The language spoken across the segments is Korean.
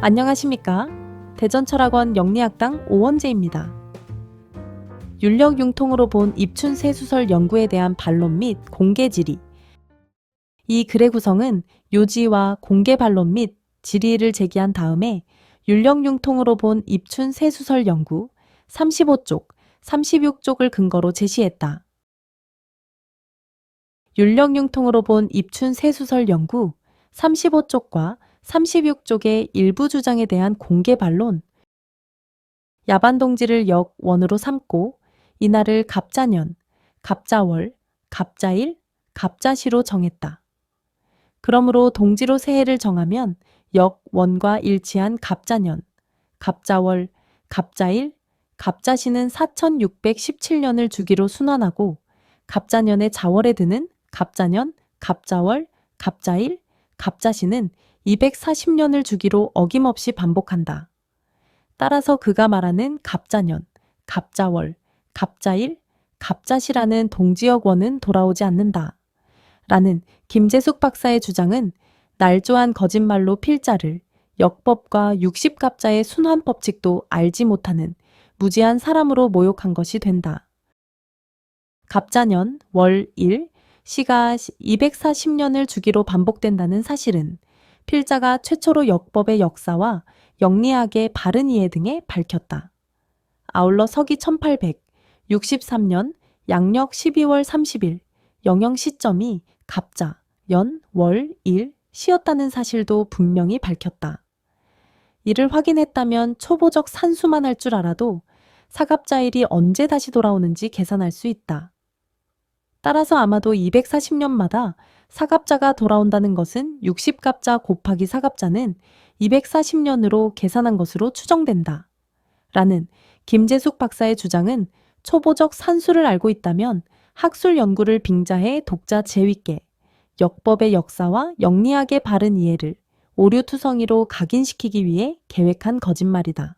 안녕하십니까? 대전철학원 영리학당 오원재입니다. 윤력 융통으로 본 입춘 세수설 연구에 대한 반론 및 공개 질의. 이 글의 구성은 요지와 공개 반론 및 질의를 제기한 다음에 윤력 융통으로 본 입춘 세수설 연구 35쪽, 36쪽을 근거로 제시했다. 윤력 융통으로 본 입춘 세수설 연구 35쪽과 36쪽의 일부 주장에 대한 공개 반론, 야반동지를 역원으로 삼고 이날을 갑자년, 갑자월, 갑자일, 갑자시로 정했다. 그러므로 동지로 새해를 정하면 역원과 일치한 갑자년, 갑자월, 갑자일, 갑자시는 4617년을 주기로 순환하고 갑자년의 자월에 드는 갑자년, 갑자월, 갑자일, 갑자시는 240년을 주기로 어김없이 반복한다. 따라서 그가 말하는 갑자년, 갑자월, 갑자일, 갑자시라는 동지역원은 돌아오지 않는다. 라는 김재숙 박사의 주장은 날조한 거짓말로 필자를 역법과 육십갑자의 순환법칙도 알지 못하는 무지한 사람으로 모욕한 것이 된다. 갑자년, 월, 일, 시가 240년을 주기로 반복된다는 사실은 필자가 최초로 역법의 역사와 영리학의 바른 이해 등에 밝혔다. 아울러 서기 1863년 양력 12월 30일 영영 시점이 갑자, 연, 월, 일, 시였다는 사실도 분명히 밝혔다. 이를 확인했다면 초보적 산수만 할 줄 알아도 사갑자일이 언제 다시 돌아오는지 계산할 수 있다. 따라서 아마도 240년마다 사갑자가 돌아온다는 것은 60갑자 곱하기 사갑자는 240년으로 계산한 것으로 추정된다. 라는 김재숙 박사의 주장은 초보적 산수를 알고 있다면 학술 연구를 빙자해 독자 재위께 역법의 역사와 영리학의 바른 이해를 오류투성이로 각인시키기 위해 계획한 거짓말이다.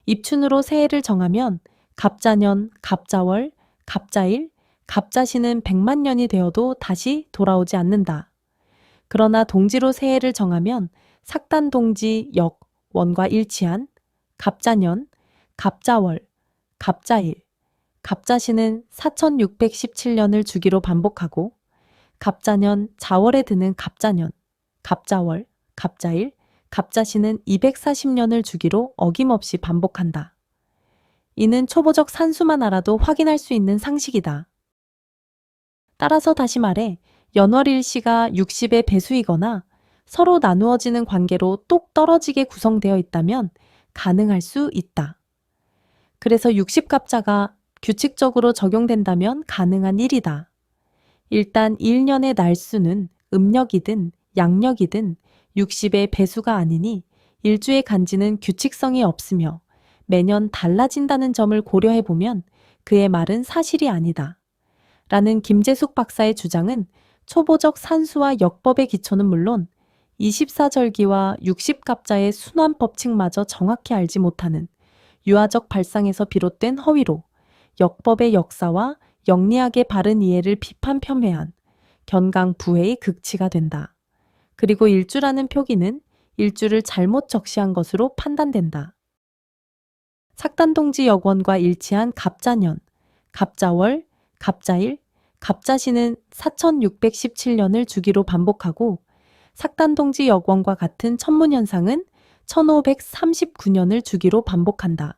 입춘으로 새해를 정하면 갑자년, 갑자월, 갑자일, 갑자시는 100만 년이 되어도 다시 돌아오지 않는다. 그러나 동지로 새해를 정하면 삭단동지 역, 원과 일치한 갑자년, 갑자월, 갑자일, 갑자시는 4617년을 주기로 반복하고 갑자년, 자월에 드는 갑자년, 갑자월, 갑자일, 갑자시는 240년을 주기로 어김없이 반복한다. 이는 초보적 산수만 알아도 확인할 수 있는 상식이다. 따라서 다시 말해 연월일시가 60의 배수이거나 서로 나누어지는 관계로 똑 떨어지게 구성되어 있다면 가능할 수 있다. 그래서 60갑자가 규칙적으로 적용된다면 가능한 일이다. 일단 1년의 날수는 음력이든 양력이든 60의 배수가 아니니 일주의 간지는 규칙성이 없으며 매년 달라진다는 점을 고려해보면 그의 말은 사실이 아니다. 라는 김재숙 박사의 주장은 초보적 산수와 역법의 기초는 물론 24절기와 60갑자의 순환 법칙마저 정확히 알지 못하는 유아적 발상에서 비롯된 허위로 역법의 역사와 영리학의 바른 이해를 비판 폄훼한 견강부회의 극치가 된다. 그리고 일주라는 표기는 일주를 잘못 적시한 것으로 판단된다. 삭단동지 역원과 일치한 갑자년, 갑자월, 갑자일, 갑자시는 4617년을 주기로 반복하고 삭단동지 역원과 같은 천문현상은 1539년을 주기로 반복한다.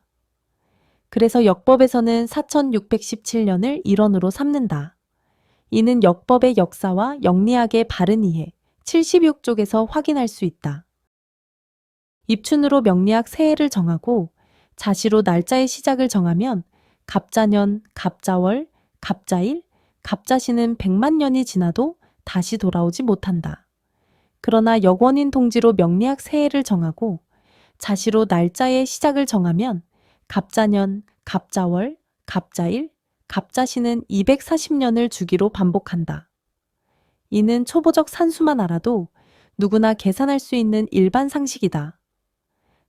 그래서 역법에서는 4617년을 일원으로 삼는다. 이는 역법의 역사와 영리학의 바른 이해 76쪽에서 확인할 수 있다. 입춘으로 명리학 새해를 정하고 자시로 날짜의 시작을 정하면 갑자년, 갑자월, 갑자일, 갑자시는 100만 년이 지나도 다시 돌아오지 못한다. 그러나 역원인 동지로 명리학 새해를 정하고 자시로 날짜의 시작을 정하면 갑자년, 갑자월, 갑자일, 갑자시는 240년을 주기로 반복한다. 이는 초보적 산수만 알아도 누구나 계산할 수 있는 일반 상식이다.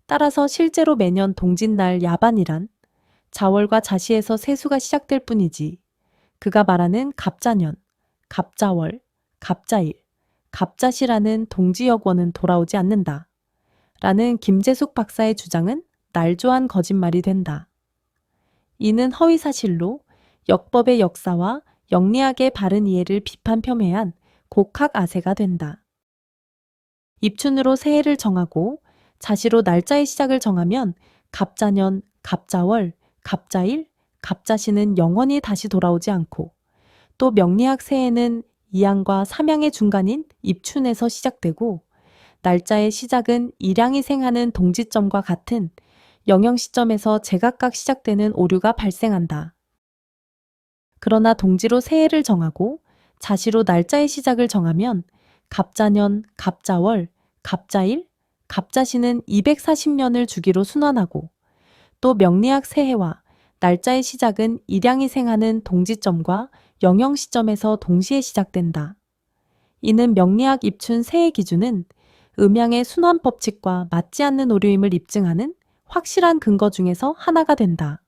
따라서 실제로 매년 동짓날 야반이란 자월과 자시에서 세수가 시작될 뿐이지 그가 말하는 갑자년, 갑자월, 갑자일, 갑자시라는 동지역원은 돌아오지 않는다. 라는 김재숙 박사의 주장은 날조한 거짓말이 된다. 이는 허위사실로 역법의 역사와 영리학의 바른 이해를 비판 폄훼한 곡학아세가 된다. 입춘으로 새해를 정하고 자시로 날짜의 시작을 정하면 갑자년, 갑자월, 갑자일, 갑자시는 영원히 다시 돌아오지 않고 또 명리학 새해는 이양과 삼양의 중간인 입춘에서 시작되고 날짜의 시작은 일양이 생하는 동지점과 같은 영영 시점에서 제각각 시작되는 오류가 발생한다. 그러나 동지로 새해를 정하고 자시로 날짜의 시작을 정하면 갑자년, 갑자월, 갑자일, 갑자시는 240년을 주기로 순환하고 또 명리학 새해와 날짜의 시작은 일양이 생하는 동지점과 영영 시점에서 동시에 시작된다. 이는 명리학 입춘 새해 기준은 음양의 순환 법칙과 맞지 않는 오류임을 입증하는 확실한 근거 중에서 하나가 된다.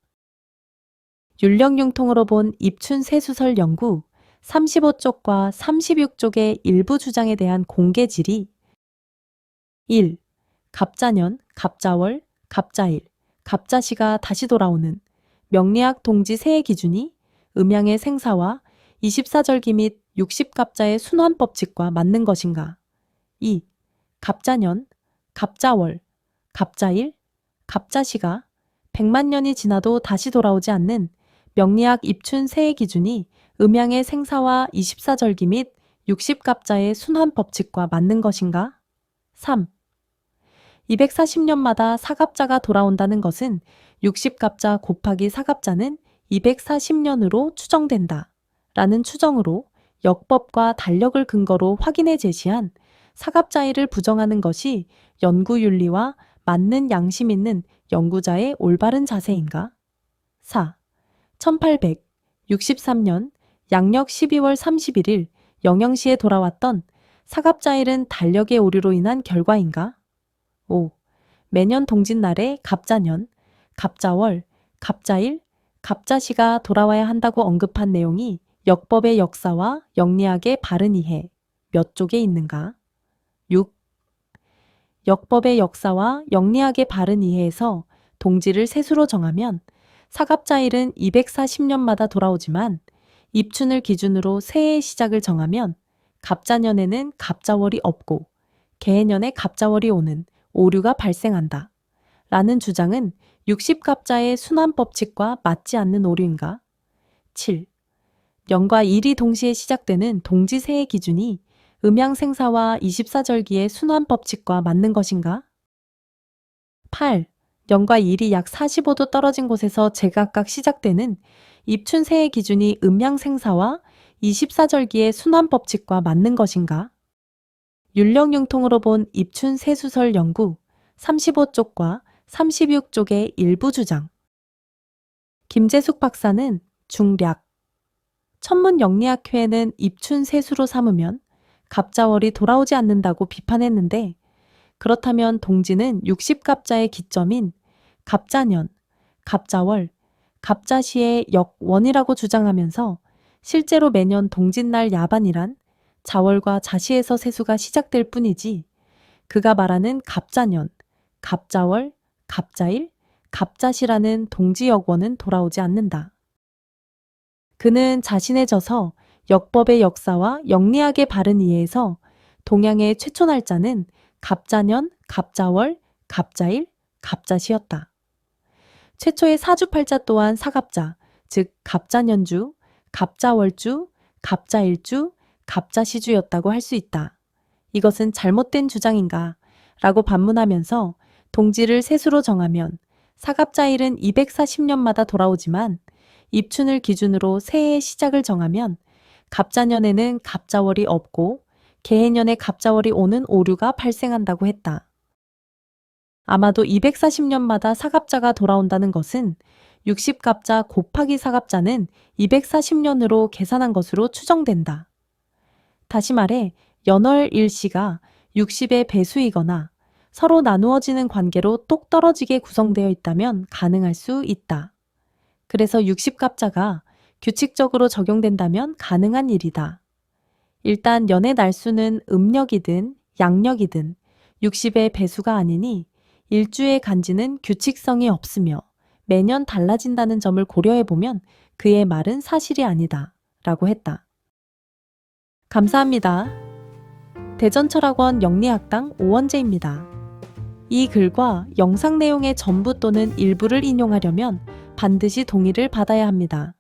율령융통으로 본 입춘 새수설 연구 35쪽과 36쪽의 일부 주장에 대한 공개 질의 1. 갑자년, 갑자월, 갑자일, 갑자시가 다시 돌아오는 명리학 동지 새해 기준이 음양의 생사와 24절기 및 60갑자의 순환 법칙과 맞는 것인가? 2. 갑자년, 갑자월, 갑자일, 갑자시가 100만 년이 지나도 다시 돌아오지 않는 명리학 입춘 새해 기준이 음양의 생사와 24절기 및 60갑자의 순환 법칙과 맞는 것인가? 3. 240년마다 사갑자가 돌아온다는 것은 60갑자 곱하기 사갑자는 240년으로 추정된다. 라는 추정으로 역법과 달력을 근거로 확인해 제시한 사갑자일을 부정하는 것이 연구윤리와 맞는 양심 있는 연구자의 올바른 자세인가? 4. 1863년 양력 12월 31일 영영시에 돌아왔던 사갑자일은 달력의 오류로 인한 결과인가? 5. 매년 동짓날에 갑자년, 갑자월, 갑자일, 갑자시가 돌아와야 한다고 언급한 내용이 역법의 역사와 영리학의 바른 이해 몇 쪽에 있는가? 6. 역법의 역사와 영리학의 바른 이해에서 동지를 세수로 정하면 사갑자일은 240년마다 돌아오지만 입춘을 기준으로 새해의 시작을 정하면 갑자년에는 갑자월이 없고 개해년에 갑자월이 오는 오류가 발생한다. 라는 주장은 60갑자의 순환 법칙과 맞지 않는 오류인가? 7. 년과 일이 동시에 시작되는 동지새해 기준이 음양생사와 24절기의 순환 법칙과 맞는 것인가? 8. 년과 일이 약 45도 떨어진 곳에서 제각각 시작되는 입춘새해 기준이 음양생사와 24절기의 순환 법칙과 맞는 것인가? 율령융통으로 본 입춘 새수설 연구 35쪽과 36쪽의 일부 주장. 김재숙 박사는 중략 천문영리학회에는 입춘 새수로 삼으면 갑자월이 돌아오지 않는다고 비판했는데 그렇다면 동지는 60갑자의 기점인 갑자년, 갑자월, 갑자시의 역원이라고 주장하면서 실제로 매년 동짓날 야반이란 자월과 자시에서 세수가 시작될 뿐이지 그가 말하는 갑자년, 갑자월, 갑자일, 갑자시라는 동지역원은 돌아오지 않는다. 그는 자신의 저서 역법의 역사와 영리학의 바른 이해에서 동양의 최초 날짜는 갑자년, 갑자월, 갑자일, 갑자시였다. 최초의 사주팔자 또한 사갑자, 즉 갑자년주, 갑자월주, 갑자일주, 갑자시주였다고 할 수 있다. 이것은 잘못된 주장인가? 라고 반문하면서 동지를 세수로 정하면 사갑자일은 240년마다 돌아오지만 입춘을 기준으로 새해의 시작을 정하면 갑자년에는 갑자월이 없고 개해년에 갑자월이 오는 오류가 발생한다고 했다. 아마도 240년마다 사갑자가 돌아온다는 것은 60갑자 곱하기 사갑자는 240년으로 계산한 것으로 추정된다. 다시 말해 연월 일시가 60의 배수이거나 서로 나누어지는 관계로 똑 떨어지게 구성되어 있다면 가능할 수 있다. 그래서 60갑자가 규칙적으로 적용된다면 가능한 일이다. 일단 연의 날수는 음력이든 양력이든 60의 배수가 아니니 일주의 간지는 규칙성이 없으며 매년 달라진다는 점을 고려해보면 그의 말은 사실이 아니다 라고 했다. 감사합니다. 대전철학원 영리학당 오원재입니다. 이 글과 영상 내용의 전부 또는 일부를 인용하려면 반드시 동의를 받아야 합니다.